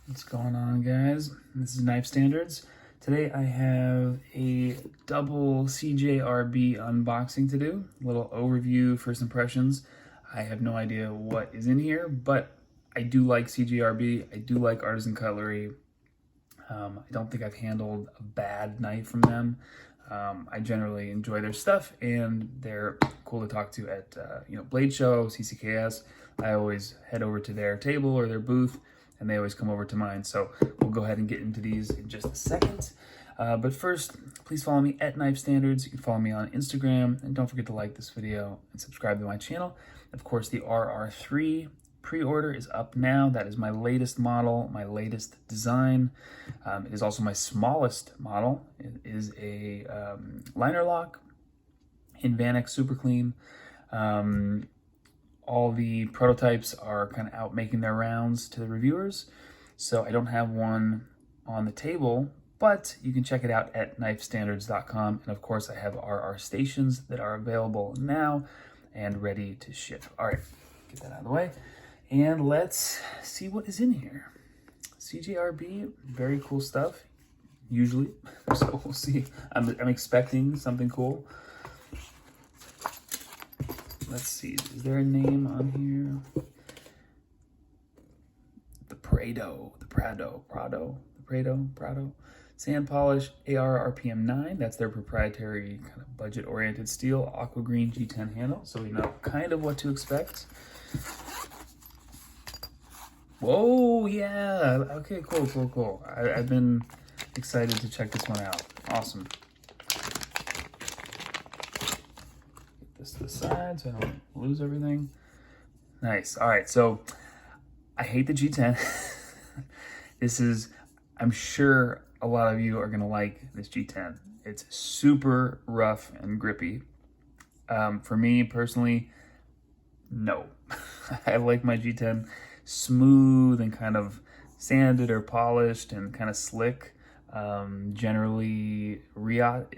What's going on, guys? This is Knife Standards. Today I have a double CJRB unboxing to do. A little overview, first impressions. I have no idea what is in here, but I do like CJRB. I do like Artisan Cutlery. I don't think I've handled a bad knife from them. I generally enjoy their stuff, and they're cool to talk to at Blade Show, CCKS. I always head over to their table or their booth, and they always come over to mine. So we'll go ahead and get into these in just a second. But first, please follow me at Knife Standards. You can follow me on Instagram, and don't forget to like this video and subscribe to my channel. Of course, the RR3 pre-order is up now. That is my latest model, my latest design. It is also my smallest model. It is a liner lock in Vanex Super Clean. All the prototypes are kind of out making their rounds to the reviewers, so I don't have one on the table, but you can check it out at knifestandards.com. And of course, I have RR stations that are available now and ready to ship. All right, get that out of the way. And let's see what is in here. CJRB, very cool stuff, usually. So we'll see. I'm expecting something cool. Let's see, is there a name on here? The Prado. Sand polish, AR RPM 9. That's their proprietary kind of budget-oriented steel, aqua green G10 handle. So we know kind of what to expect. Whoa, yeah. Okay, cool. I've been excited to check this one out. Awesome. Get this to the side so I don't lose everything. Nice. All right, so I hate the G10. This is, I'm sure a lot of you are gonna like this G10. It's super rough and grippy. For me personally, no. I like my G10 smooth and kind of sanded or polished and kind of slick. Generally Riot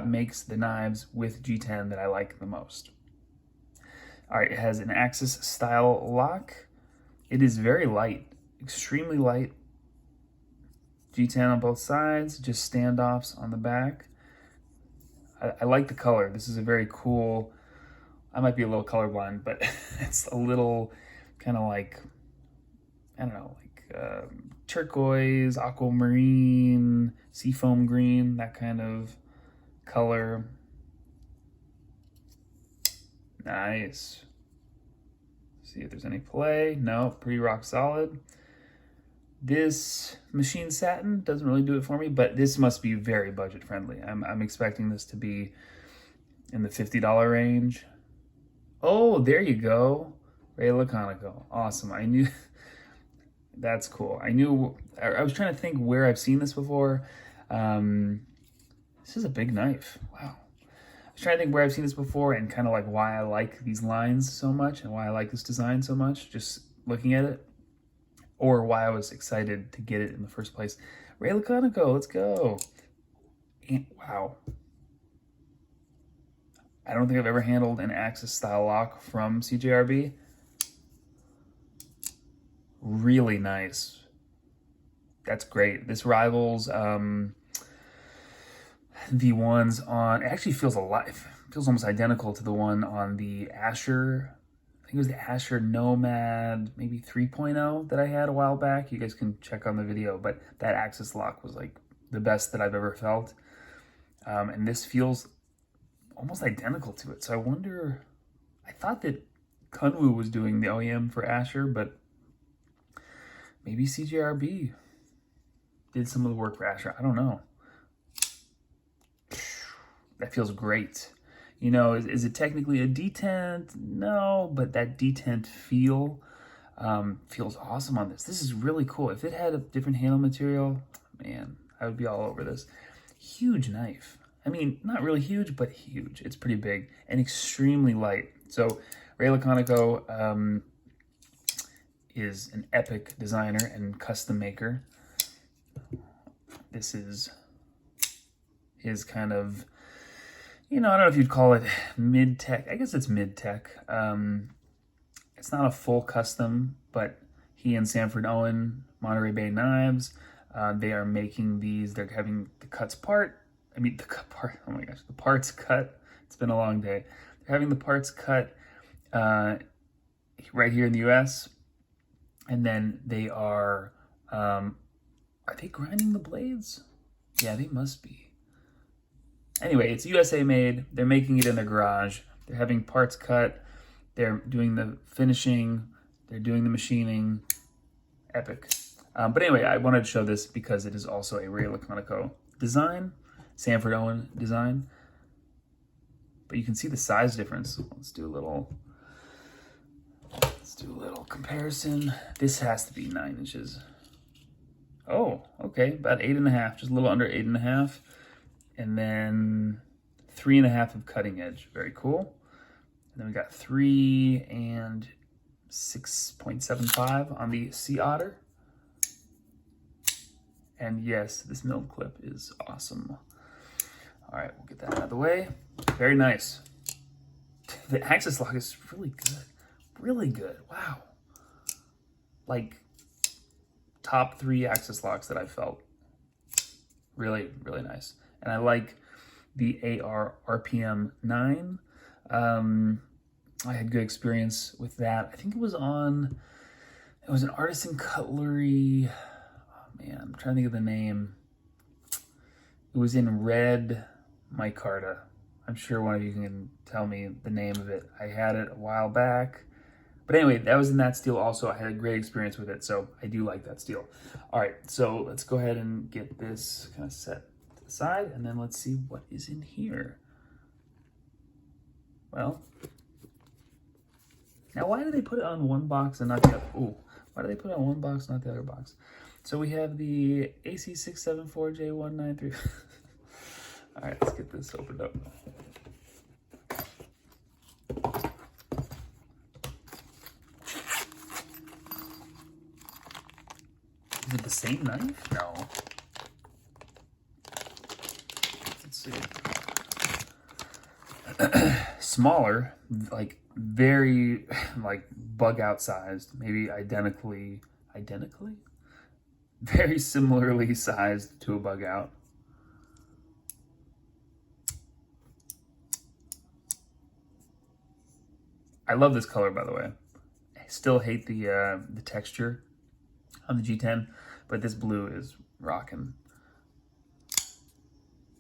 makes the knives with G10 that I like the most. All right, it has an Axis style lock. It is very light, extremely light. G10 on both sides, just standoffs on the back. I like the color. This is a very cool, I might be a little colorblind, but it's a little kind of like, I don't know, like turquoise, aquamarine, seafoam green, that kind of color. Nice. See if there's any play. No, pretty rock solid. This machine satin doesn't really do it for me, but this must be very budget friendly. I'm expecting this to be in the $50 range. Oh, there you go. Ray Laconico. Awesome. I knew that's cool. I was trying to think where I've seen this before. This is a big knife. Wow. I was trying to think where I've seen this before and kind of like why I like these lines so much and why I like this design so much, just looking at it, or why I was excited to get it in the first place. Ray Laconico, let's go. And, wow. I don't think I've ever handled an Axis style lock from CJRB. Really nice. That's great. This rivals the ones on, it actually feels alive. It feels almost identical to the one on the Asher, I think it was the Asher Nomad, maybe 3.0 that I had a while back. You guys can check on the video, but that Axis lock was like the best that I've ever felt. And this feels almost identical to it. So I wonder, I thought that Kunwu was doing the OEM for Asher, but maybe CJRB did some of the work for Asher. I don't know. That feels great. You know, is it technically a detent? No, but that detent feel feels awesome on this. This is really cool. If it had a different handle material, man, I would be all over this. Huge knife. I mean, not really huge, but huge. It's pretty big and extremely light. So Ray Laconico is an epic designer and custom maker. This is his kind of, you know, I don't know if you'd call it mid-tech. I guess it's mid-tech. It's not a full custom but he and Sanford Owen, Monterey Bay Knives, they are making these. They're having the cuts part. I mean, the cut part. Oh my gosh, the parts cut. It's been a long day. They're having the parts cut right here in the U.S. And then they are they grinding the blades? Yeah, they must be. Anyway, it's USA made. They're making it in their garage. They're having parts cut. They're doing the finishing. They're doing the machining. Epic. But anyway, I wanted to show this because it is also a Ray Laconico design, Sanford Owen design. But you can see the size difference. Let's do a little comparison. This has to be 9 inches. Oh, okay, about 8.5, just a little under 8.5. And then 3.5 of cutting edge, very cool. And then we got 3 and 6.75 on the Sea Otter. And yes, this milled clip is awesome. All right, we'll get that out of the way. Very nice. The axis lock is really good. Really good. Wow. Like top 3 axis locks that I've felt. Really, really nice. And I like the AR RPM 9. I had good experience with that. I think it was an Artisan Cutlery. Oh man, I'm trying to think of the name. It was in red micarta. I'm sure one of you can tell me the name of it. I had it a while back. But anyway, that was in that steel also. I had a great experience with it, so I do like that steel. All right, so let's go ahead and get this kind of set to the side, and then let's see what is in here. Well, now why do they put it on one box and not the other? Ooh, why do they put it on one box, not the other box? So we have the AC674J193. All right, let's get this opened up. Is it the same knife? No. Let's see. Smaller, like very like bug out sized, maybe identically? Very similarly sized to a bug out. I love this color, by the way. I still hate the texture on the G10, but this blue is rocking.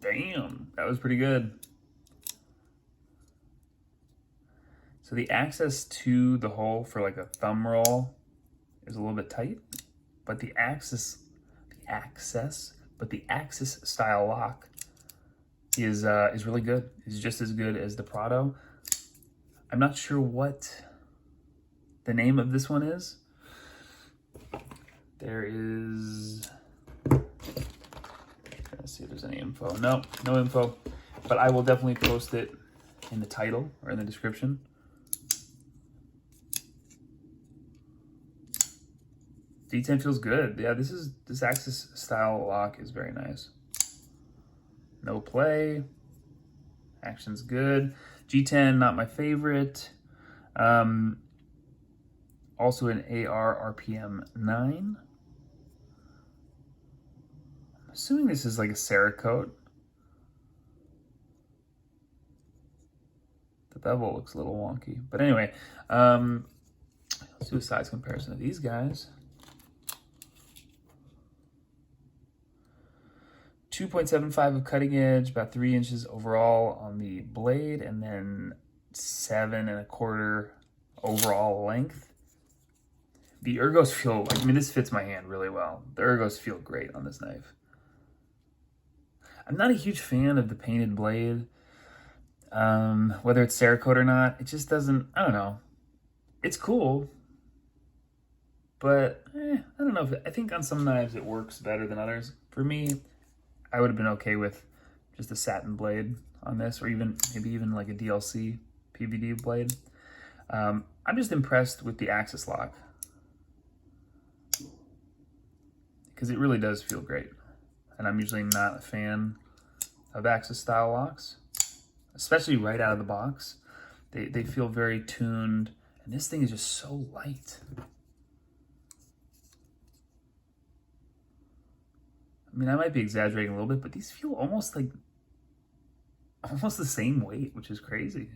Damn, that was pretty good. So the access to the hole for like a thumb roll is a little bit tight, but the axis style lock is really good. It's just as good as the Prado. I'm not sure what the name of this one is. There is, let's see if there's any info. No info, but I will definitely post it in the title or in the description. D10 feels good. Yeah, this Axis style lock is very nice. No play. Action's good. G10, not my favorite. Also an AR RPM 9. I'm assuming this is like a Cerakote. The bevel looks a little wonky. But anyway, let's do a size comparison of these guys. 2.75 of cutting edge, about 3 inches overall on the blade, and then 7.25 overall length. The ergos feel, I mean, this fits my hand really well. The ergos feel great on this knife. I'm not a huge fan of the painted blade. Whether it's Cerakote or not, it just doesn't, I don't know. It's cool, but I don't know. I think on some knives it works better than others. For me, I would have been okay with just a satin blade on this, or maybe even like a DLC PVD blade. I'm just impressed with the Axis lock because it really does feel great. And I'm usually not a fan of Axis style locks, especially right out of the box. They feel very tuned, and this thing is just so light. I mean, I might be exaggerating a little bit, but these feel almost the same weight, which is crazy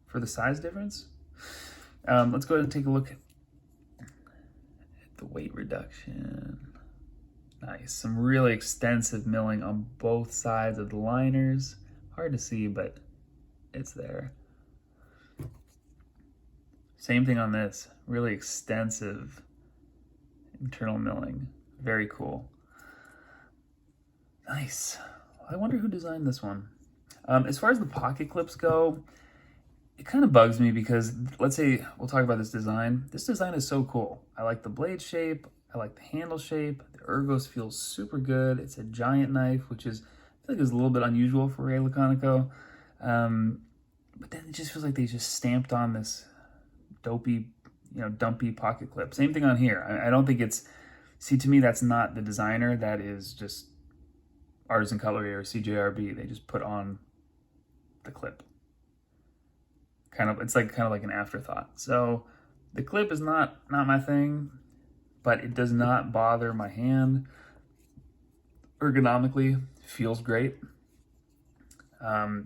for the size difference. Let's go ahead and take a look at the weight reduction. Nice, some really extensive milling on both sides of the liners. Hard to see, but it's there. Same thing on this, really extensive internal milling. Very cool. Nice. I wonder who designed this one. As far as the pocket clips go, it kind of bugs me because, let's say, we'll talk about this design. This design is so cool. I like the blade shape. I like the handle shape. The ergos feels super good. It's a giant knife, which is, I feel like, is a little bit unusual for Ray Laconico. But then it just feels like they just stamped on this dopey, dumpy pocket clip. Same thing on here. I don't think it's, see, to me, that's not the designer. That is just Artisan Cutlery or CJRB. They just put on the clip. It's kind of like an afterthought. So the clip is not my thing, but it does not bother my hand. Ergonomically, feels great.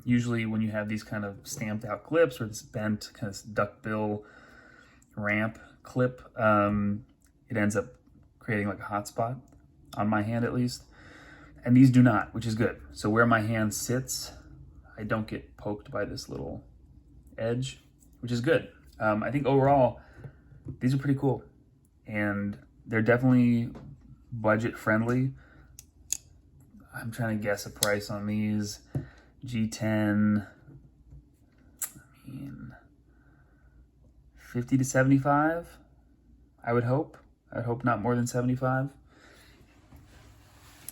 Usually when you have these kind of stamped out clips or this bent kind of duckbill ramp clip, it ends up creating like a hot spot on my hand at least. And these do not, which is good. So where my hand sits, I don't get poked by this little edge, which is good. I think overall, these are pretty cool. And they're definitely budget friendly. I'm trying to guess a price on these. G10, I mean, 50 to 75, I would hope. I'd hope not more than 75.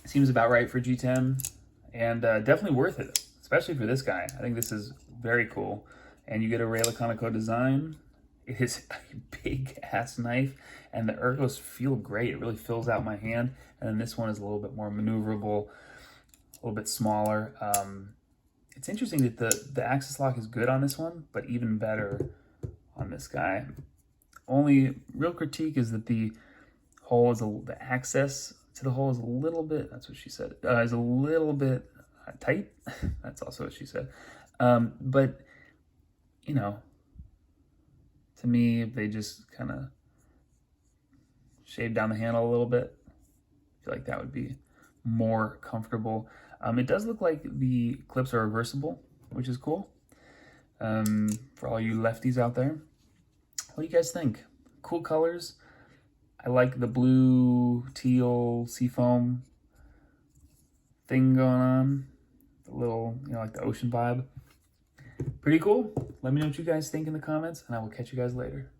Seems about right for G10, and definitely worth it, especially for this guy. I think this is very cool. And you get a Ray Laconico design. It is a big ass knife, and the ergos feel great. It really fills out my hand. And then this one is a little bit more maneuverable, a little bit smaller. It's interesting that the axis lock is good on this one, but even better on this guy. Only real critique is that the hole is the access to the hole is a little bit, that's what she said, is a little bit tight. That's also what she said. But, to me, if they just kind of shave down the handle a little bit, I feel like that would be more comfortable. It does look like the clips are reversible, which is cool. For all you lefties out there. What do you guys think? Cool colors. I like the blue, teal, seafoam thing going on. The little, like the ocean vibe. Pretty cool. Let me know what you guys think in the comments, and I will catch you guys later.